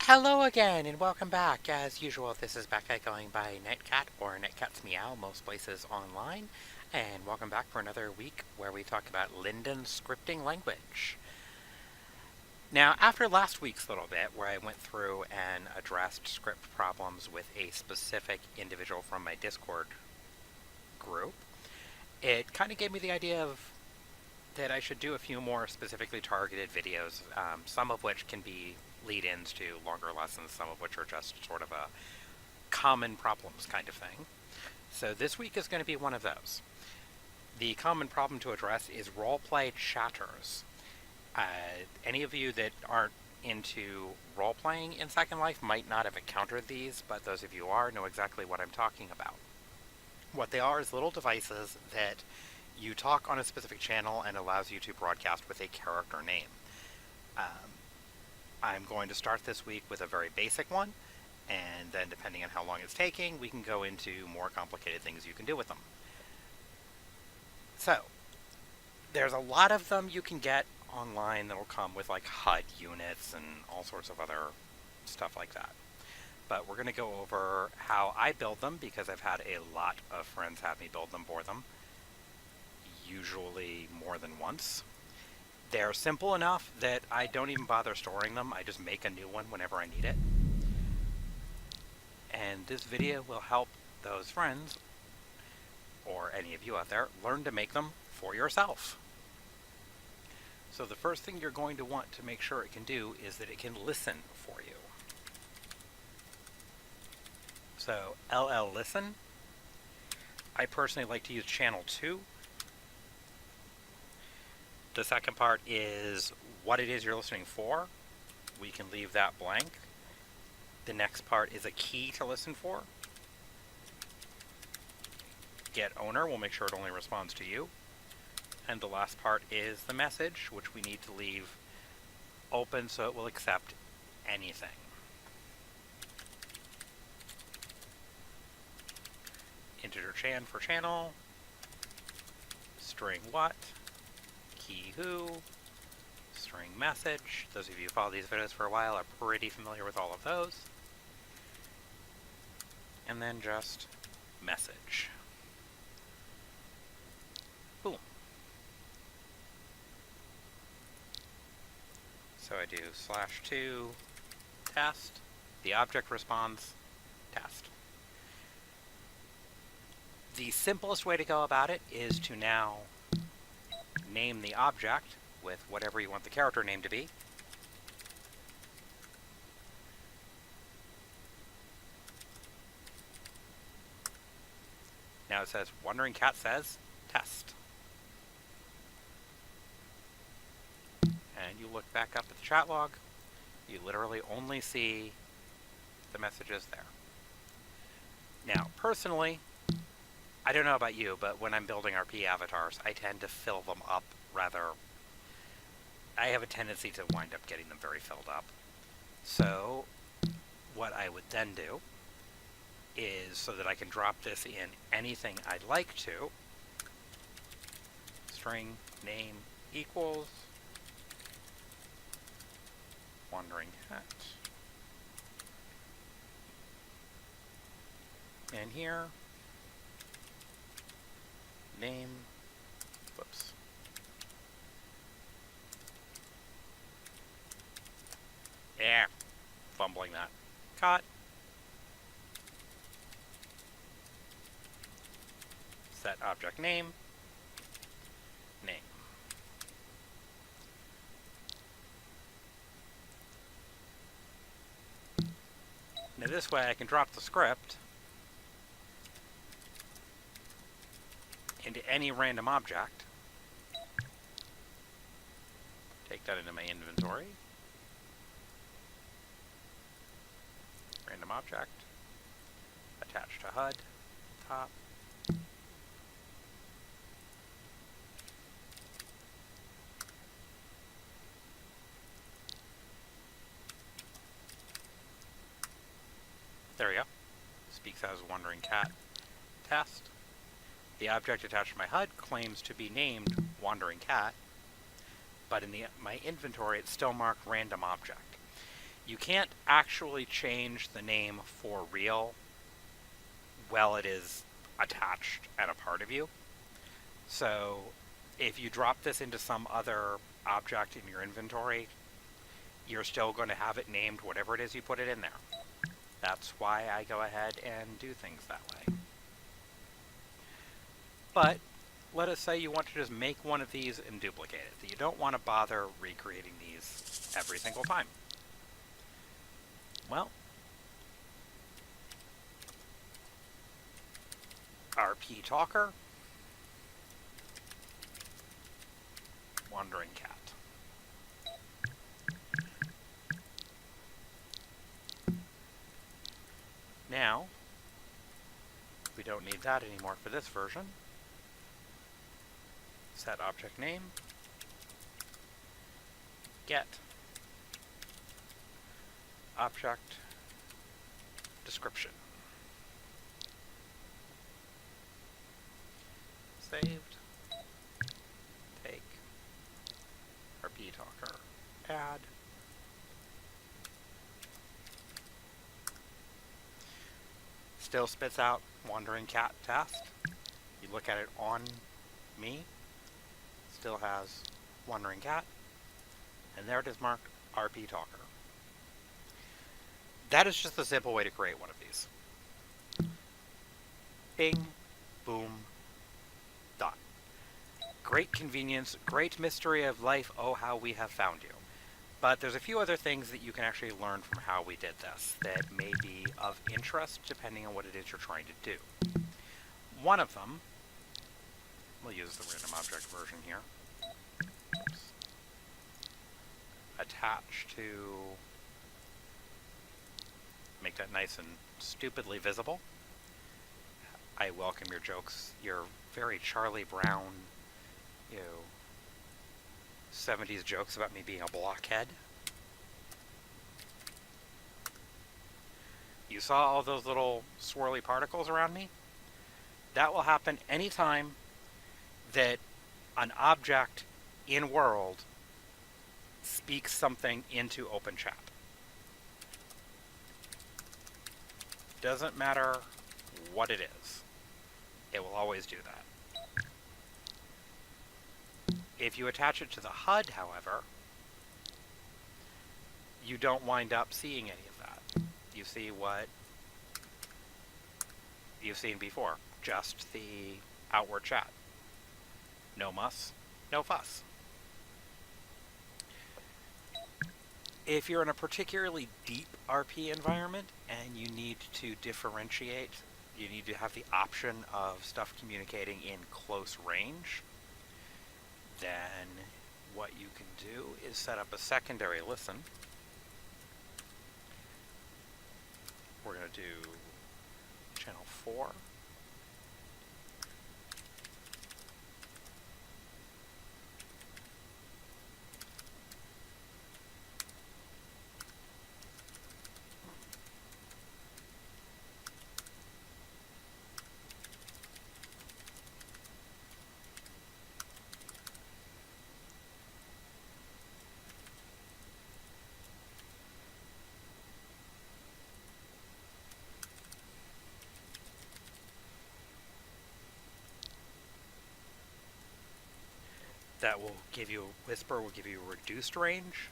Hello again, and welcome back. As usual, this is Becca going by Netcat or Netcat's Meow, most places online. And welcome back for another week where we talk about Linden scripting language. Now, after last week's little bit where I went through and addressed script problems with a specific individual from my Discord group, it kind of gave me the idea of that I should do a few more specifically targeted videos, some of which can be lead-ins to longer lessons, some of which are just sort of a common problems kind of thing. So this week is going to be one of those. The common problem to address is roleplay chatters. Any of you that aren't into role-playing in Second Life might not have encountered these, but those of you who are know exactly what I'm talking about. What they are is little devices that you talk on a specific channel and allows you to broadcast with a character name. I'm going to start this week with a very basic one, and then depending on how long it's taking, we can go into more complicated things you can do with them. So, there's a lot of them you can get online that'll come with like HUD units and all sorts of other stuff like that. But we're going to go over how I build them because I've had a lot of friends have me build them for them, usually more than once. They're simple enough that I don't even bother storing them. I just make a new one whenever I need it. And this video will help those friends, or any of you out there, learn to make them for yourself. So the first thing you're going to want to make sure it can do is that it can listen for you. So LL listen. I personally like to use channel 2. The second part is what it is you're listening for. We can leave that blank. The next part is a key to listen for. Get owner, we'll make sure it only responds to you. And the last part is the message, which we need to leave open so it will accept anything. Integer chan for channel, string what, key who, string message. Those of you who follow these videos for a while are pretty familiar with all of those. And then just message. Boom. So I do /2 test, the object responds, test. The simplest way to go about it is to now name the object with whatever you want the character name to be. Now it says, Wandering Cat says, test. And you look back up at the chat log, you literally only see the messages there. Now, personally, I don't know about you, but when I'm building RP avatars, I tend to fill them up rather... I have a tendency to wind up getting them very filled up. So, what I would then do is, so that I can drop this in anything I'd like to, string name equals Wandering Cat. And here, name, whoops. Yeah, fumbling that. Cut. Set object name, name. Now this way I can drop the script into any random object. Take that into my inventory. Random object. Attach to HUD. Top. There we go. Speaks as Wandering Cat. Test. The object attached to my HUD claims to be named Wandering Cat, but in my inventory it's still marked random object. You can't actually change the name for real while it is attached and a part of you. So if you drop this into some other object in your inventory, you're still going to have it named whatever it is you put it in there. That's why I go ahead and do things that way. But let us say you want to just make one of these and duplicate it. That you don't want to bother recreating these every single time. Well, RP Talker, Wandering Cat. Now, we don't need that anymore for this version. Set object name, get object description. Saved. Take RP Talker, add. Still spits out Wandering Cat task. You look at it on me, still has Wandering Cat, and there it is marked RP Talker. That is just a simple way to create one of these. Bing, boom, done. Great convenience, great mystery of life, oh how we have found you. But there's a few other things that you can actually learn from how we did this that may be of interest depending on what it is you're trying to do. One of them, we'll use the random object version here. Oops. Attach to make that nice and stupidly visible. I welcome your jokes, your very Charlie Brown, 70s jokes about me being a blockhead. You saw all those little swirly particles around me? That will happen anytime that an object in world speaks something into open chat. Doesn't matter what it is. It will always do that. If you attach it to the HUD, however, you don't wind up seeing any of that. You see what you've seen before, just the outward chat. No muss, no fuss. If you're in a particularly deep RP environment and you need to differentiate, you need to have the option of stuff communicating in close range, then what you can do is set up a secondary listen. We're going to do channel 4. That will give you, Whisper will give you a reduced range.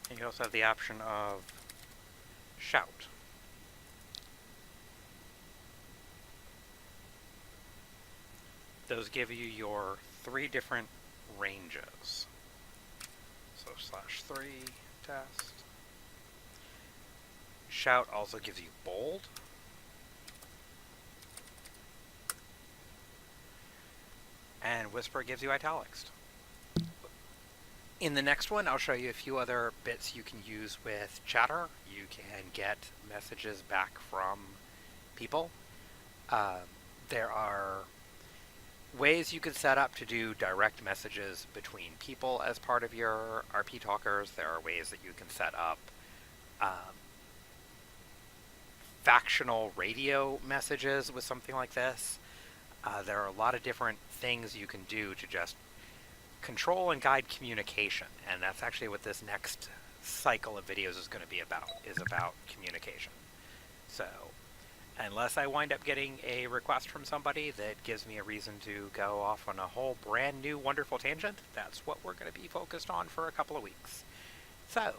And you also have the option of shout. Those give you your 3 different ranges. So /3 test. Shout also gives you bold. And Whisper gives you italics. In the next one, I'll show you a few other bits you can use with Chatter. You can get messages back from people. There are ways you can set up to do direct messages between people as part of your RP talkers. There are ways that you can set up factional radio messages with something like this. There are a lot of different things you can do to just control and guide communication, and that's actually what this next cycle of videos is going to be about, is about communication. So, unless I wind up getting a request from somebody that gives me a reason to go off on a whole brand new wonderful tangent, that's what we're going to be focused on for a couple of weeks. So,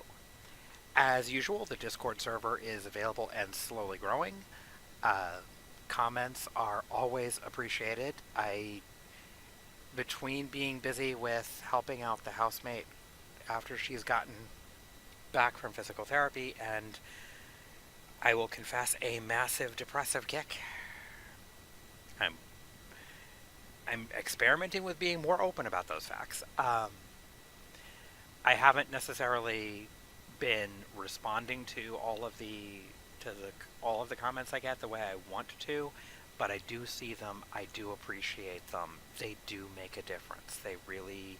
as usual, the Discord server is available and slowly growing. Uh, Comments are always appreciated. Between being busy with helping out the housemate after she's gotten back from physical therapy and, I will confess, a massive depressive kick, I'm I'm experimenting with being more open about those facts. I haven't necessarily been responding to all of the comments I get the way I want to, but I do see them. I do appreciate them. They do make a difference. They really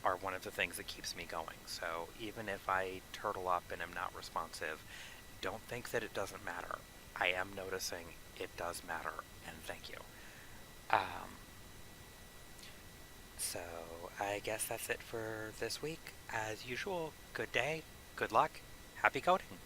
are one of the things that keeps me going. So even if I turtle up and am not responsive, don't think that it doesn't matter. I am noticing it does matter, and thank you. Um, so I guess that's it for this week. As usual, good day, good luck, happy coding.